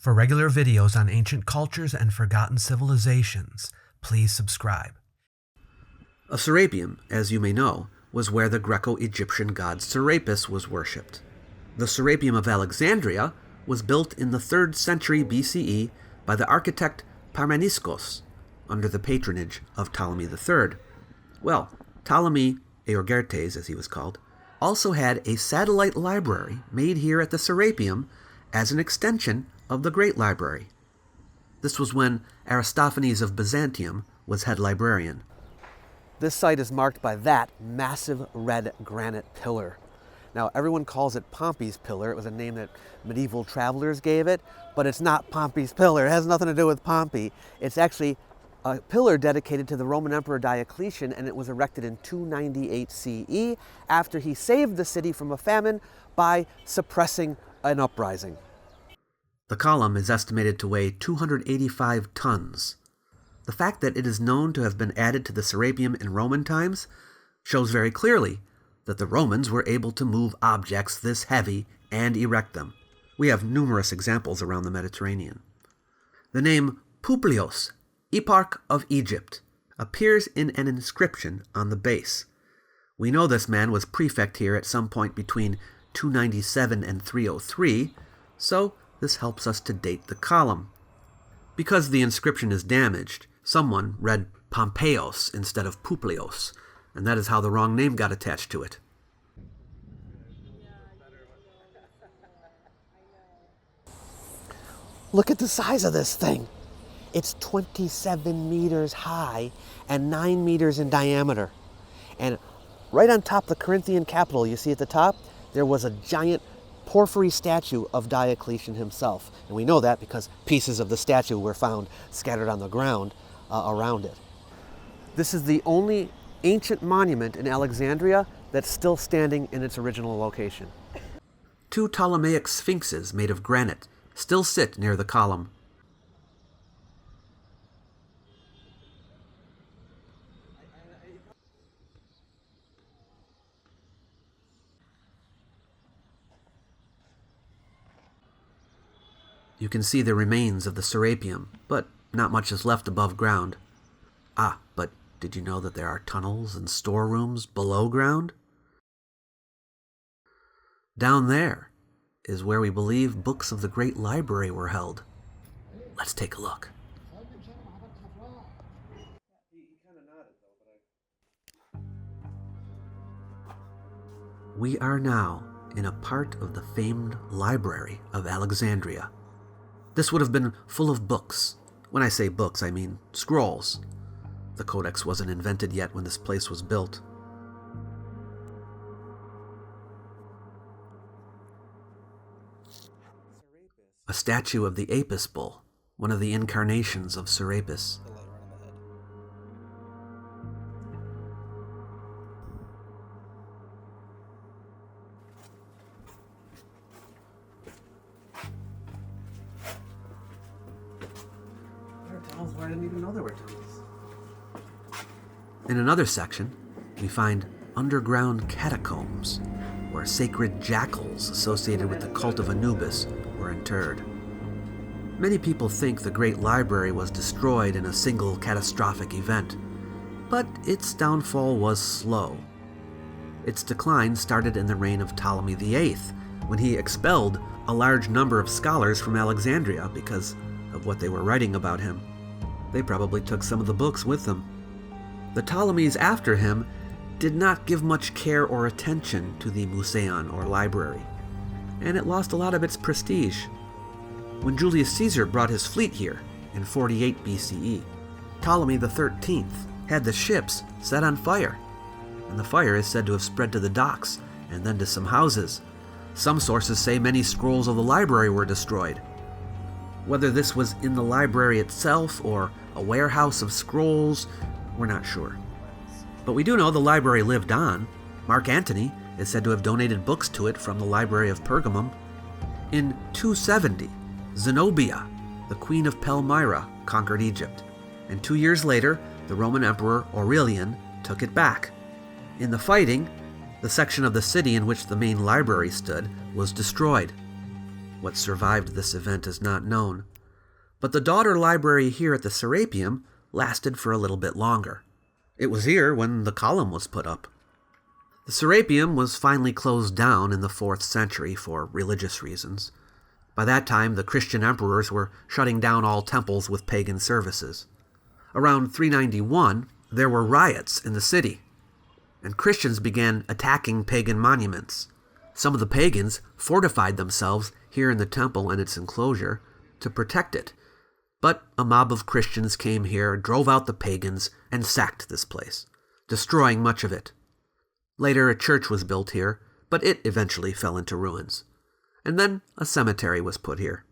For regular videos on ancient cultures and forgotten civilizations, please subscribe. A Serapeum, as you may know, was where the Greco-Egyptian god Serapis was worshipped. The Serapeum of Alexandria was built in the 3rd century BCE by the architect Parmeniskos, under the patronage of Ptolemy III. Well, Ptolemy Euergetes, as he was called, also had a satellite library made here at the Serapeum as an extension of the Great Library. This was when Aristophanes of Byzantium was head librarian. This site is marked by that massive red granite pillar. Now, everyone calls it Pompey's Pillar. It was a name that medieval travelers gave it, but it's not Pompey's Pillar. It has nothing to do with Pompey. It's actually a pillar dedicated to the Roman Emperor Diocletian, and it was erected in 298 CE after he saved the city from a famine by suppressing an uprising. The column is estimated to weigh 285 tons. The fact that it is known to have been added to the Serapeum in Roman times shows very clearly that the Romans were able to move objects this heavy and erect them. We have numerous examples around the Mediterranean. The name Publius, Eparch of Egypt, appears in an inscription on the base. We know this man was prefect here at some point between 297 and 303, so this helps us to date the column. Because the inscription is damaged, someone read Pompeios instead of Publius, and that is how the wrong name got attached to it. Look at the size of this thing. It's 27 meters high and 9 meters in diameter. And right on top of the Corinthian capital, you see at the top, there was a giant porphyry statue of Diocletian himself. And we know that because pieces of the statue were found scattered on the ground around it. This is the only ancient monument in Alexandria that's still standing in its original location. 2 Ptolemaic sphinxes made of granite still sit near the column. You can see the remains of the Serapeum, but not much is left above ground. Ah, but did you know that there are tunnels and storerooms below ground? Down there is where we believe books of the Great Library were held. Let's take a look. We are now in a part of the famed Library of Alexandria. This would have been full of books. When I say books, I mean scrolls. The codex wasn't invented yet when this place was built. A statue of the Apis bull, one of the incarnations of Serapis. I didn't even know there were tunnels. In another section, we find underground catacombs, where sacred jackals associated with the cult of Anubis were interred. Many people think the Great Library was destroyed in a single catastrophic event, but its downfall was slow. Its decline started in the reign of Ptolemy VIII, when he expelled a large number of scholars from Alexandria because of what they were writing about him. They probably took some of the books with them. The Ptolemies after him did not give much care or attention to the Museion or library, and it lost a lot of its prestige. When Julius Caesar brought his fleet here in 48 BCE, Ptolemy XIII had the ships set on fire, and the fire is said to have spread to the docks and then to some houses. Some sources say many scrolls of the library were destroyed. Whether this was in the library itself or a warehouse of scrolls, we're not sure. But we do know the library lived on. Mark Antony is said to have donated books to it from the Library of Pergamum. In 270, Zenobia, the queen of Palmyra, conquered Egypt, and 2 years later, the Roman Emperor Aurelian took it back. In the fighting, the section of the city in which the main library stood was destroyed. What survived this event is not known, but the daughter library here at the Serapium lasted for a little bit longer. It was here when the column was put up. The Serapium was finally closed down in the 4th century for religious reasons. By that time, the Christian emperors were shutting down all temples with pagan services. Around 391, there were riots in the city, and Christians began attacking pagan monuments. Some of the pagans fortified themselves here in the temple and its enclosure to protect it. But a mob of Christians came here, drove out the pagans, and sacked this place, destroying much of it. Later, a church was built here, but it eventually fell into ruins. And then a cemetery was put here.